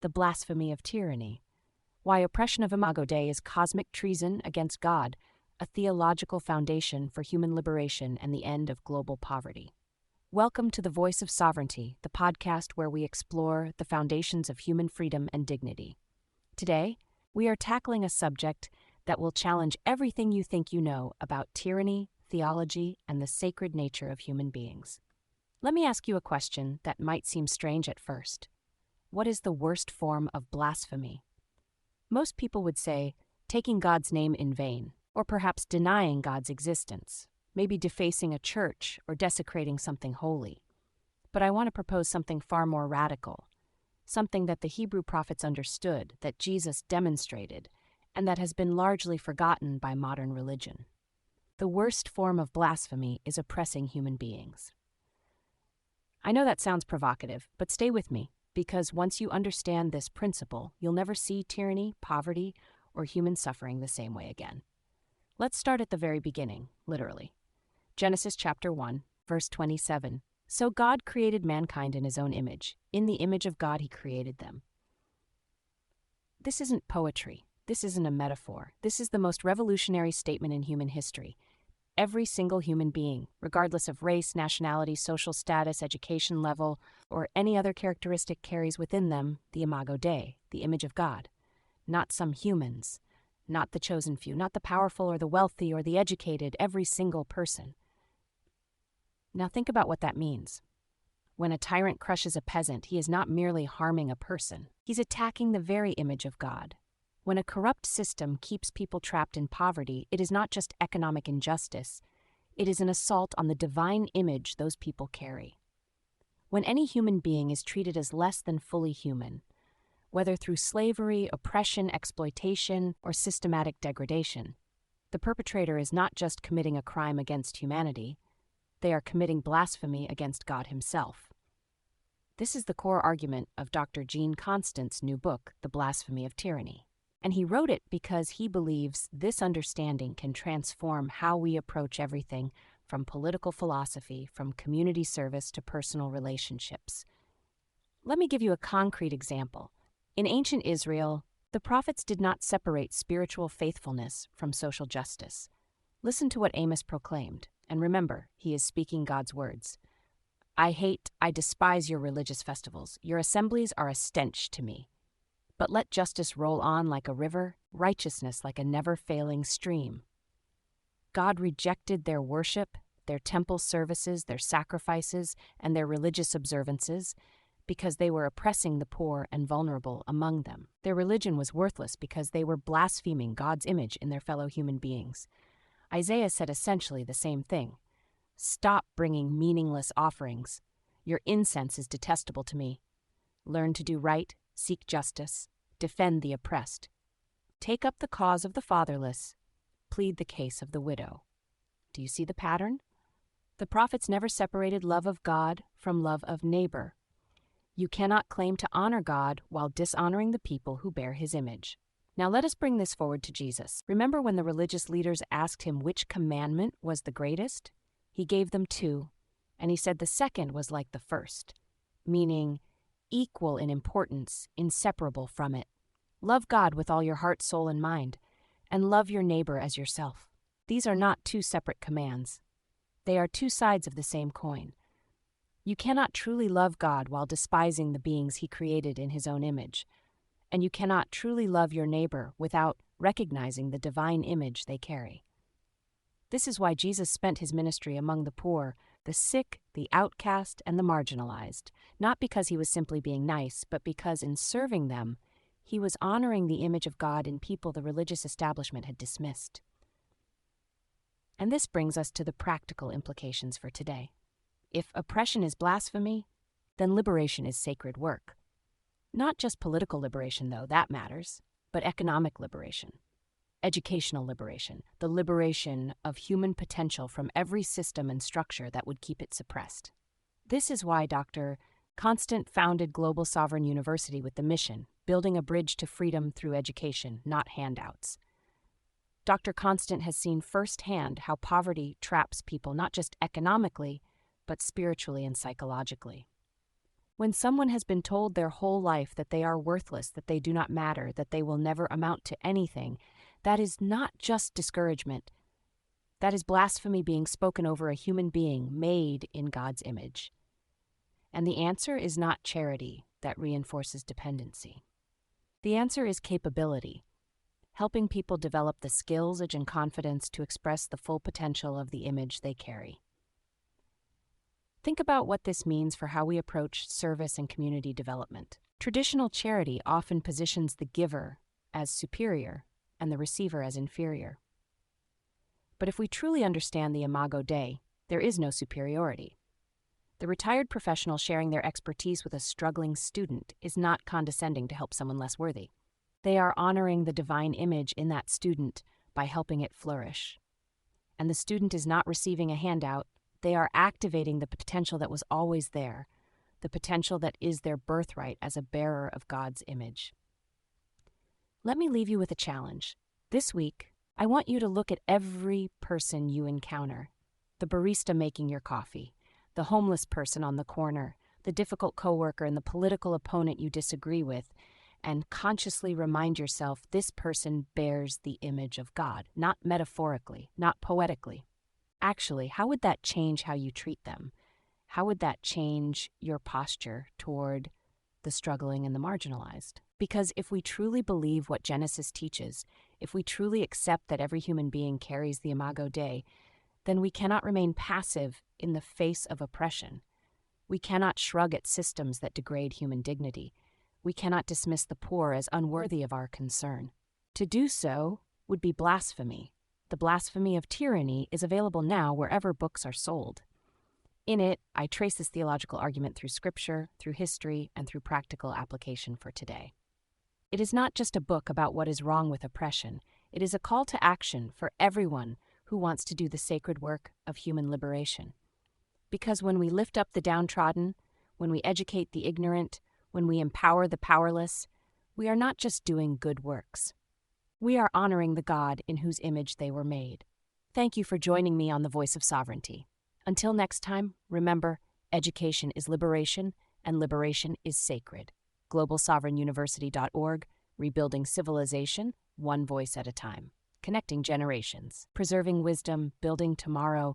The Blasphemy of Tyranny, Why Oppression of Imago Dei is Cosmic Treason Against God, a Theological Foundation for Human Liberation and the End of Global Poverty. Welcome to The Voice of Sovereignty, the podcast where we explore the foundations of human freedom and dignity. Today, we are tackling a subject that will challenge everything you think you know about tyranny, theology, and the sacred nature of human beings. Let me ask you a question that might seem strange at first. What is the worst form of blasphemy? Most people would say taking God's name in vain, or perhaps denying God's existence, maybe defacing a church or desecrating something holy. But I want to propose something far more radical, something that the Hebrew prophets understood, that Jesus demonstrated, and that has been largely forgotten by modern religion. The worst form of blasphemy is oppressing human beings. I know that sounds provocative, but stay with me, because once you understand this principle, you'll never see tyranny, poverty, or human suffering the same way again. Let's start at the very beginning, literally. Genesis chapter 1, verse 27. So God created mankind in his own image. In the image of God he created them. This isn't poetry. This isn't a metaphor. This is the most revolutionary statement in human history. Every single human being, regardless of race, nationality, social status, education level, or any other characteristic, carries within them the Imago Dei, the image of God. Not some humans, not the chosen few, not the powerful or the wealthy or the educated, every single person. Now think about what that means. When a tyrant crushes a peasant, he is not merely harming a person. He's attacking the very image of God. When a corrupt system keeps people trapped in poverty, it is not just economic injustice. It is an assault on the divine image those people carry. When any human being is treated as less than fully human, whether through slavery, oppression, exploitation, or systematic degradation, the perpetrator is not just committing a crime against humanity, they are committing blasphemy against God himself. This is the core argument of Dr. Gene Constant's new book, The Blasphemy of Tyranny. And he wrote it because he believes this understanding can transform how we approach everything from political philosophy, from community service to personal relationships. Let me give you a concrete example. In ancient Israel, the prophets did not separate spiritual faithfulness from social justice. Listen to what Amos proclaimed, and remember, he is speaking God's words. I despise your religious festivals. Your assemblies are a stench to me. But let justice roll on like a river, righteousness like a never-failing stream. God rejected their worship, their temple services, their sacrifices, and their religious observances because they were oppressing the poor and vulnerable among them. Their religion was worthless because they were blaspheming God's image in their fellow human beings. Isaiah said essentially the same thing. Stop bringing meaningless offerings. Your incense is detestable to me. Learn to do right. Seek justice, defend the oppressed. Take up the cause of the fatherless, plead the case of the widow. Do you see the pattern? The prophets never separated love of God from love of neighbor. You cannot claim to honor God while dishonoring the people who bear his image. Now let us bring this forward to Jesus. Remember when the religious leaders asked him which commandment was the greatest? He gave them two, and he said the second was like the first, meaning equal in importance, inseparable from it. Love God with all your heart, soul, and mind, and love your neighbor as yourself. These are not two separate commands. They are two sides of the same coin. You cannot truly love God while despising the beings he created in his own image, and you cannot truly love your neighbor without recognizing the divine image they carry. This is why Jesus spent his ministry among the poor, the sick, the outcast, and the marginalized, not because he was simply being nice, but because in serving them, he was honoring the image of God in people the religious establishment had dismissed. And this brings us to the practical implications for today. If oppression is blasphemy, then liberation is sacred work. Not just political liberation, though, that matters, but economic liberation. Educational liberation, the liberation of human potential from every system and structure that would keep it suppressed. This is why Dr. Constant founded Global Sovereign University with the mission, building a bridge to freedom through education, not handouts. Dr. Constant has seen firsthand how poverty traps people not just economically, but spiritually and psychologically. When someone has been told their whole life that they are worthless, that they do not matter, that they will never amount to anything, that is not just discouragement. That is blasphemy being spoken over a human being made in God's image. And the answer is not charity that reinforces dependency. The answer is capability, helping people develop the skills and confidence to express the full potential of the image they carry. Think about what this means for how we approach service and community development. Traditional charity often positions the giver as superior and the receiver as inferior. But if we truly understand the Imago Dei, there is no superiority. The retired professional sharing their expertise with a struggling student is not condescending to help someone less worthy. They are honoring the divine image in that student by helping it flourish. And the student is not receiving a handout. They are activating the potential that was always there, the potential that is their birthright as a bearer of God's image. Let me leave you with a challenge. This week, I want you to look at every person you encounter: the barista making your coffee, the homeless person on the corner, the difficult coworker, and the political opponent you disagree with, and consciously remind yourself this person bears the image of God, not metaphorically, not poetically. Actually, how would that change how you treat them? How would that change your posture toward the struggling and the marginalized? Because if we truly believe what Genesis teaches, if we truly accept that every human being carries the Imago Dei, then we cannot remain passive in the face of oppression. We cannot shrug at systems that degrade human dignity. We cannot dismiss the poor as unworthy of our concern. To do so would be blasphemy. The Blasphemy of Tyranny is available now wherever books are sold. In it, I trace this theological argument through scripture, through history, and through practical application for today. It is not just a book about what is wrong with oppression. It is a call to action for everyone who wants to do the sacred work of human liberation. Because when we lift up the downtrodden, when we educate the ignorant, when we empower the powerless, we are not just doing good works. We are honoring the God in whose image they were made. Thank you for joining me on The Voice of Sovereignty. Until next time, remember, education is liberation, and liberation is sacred. GlobalSovereignUniversity.org, rebuilding civilization, one voice at a time. Connecting generations, preserving wisdom, building tomorrow,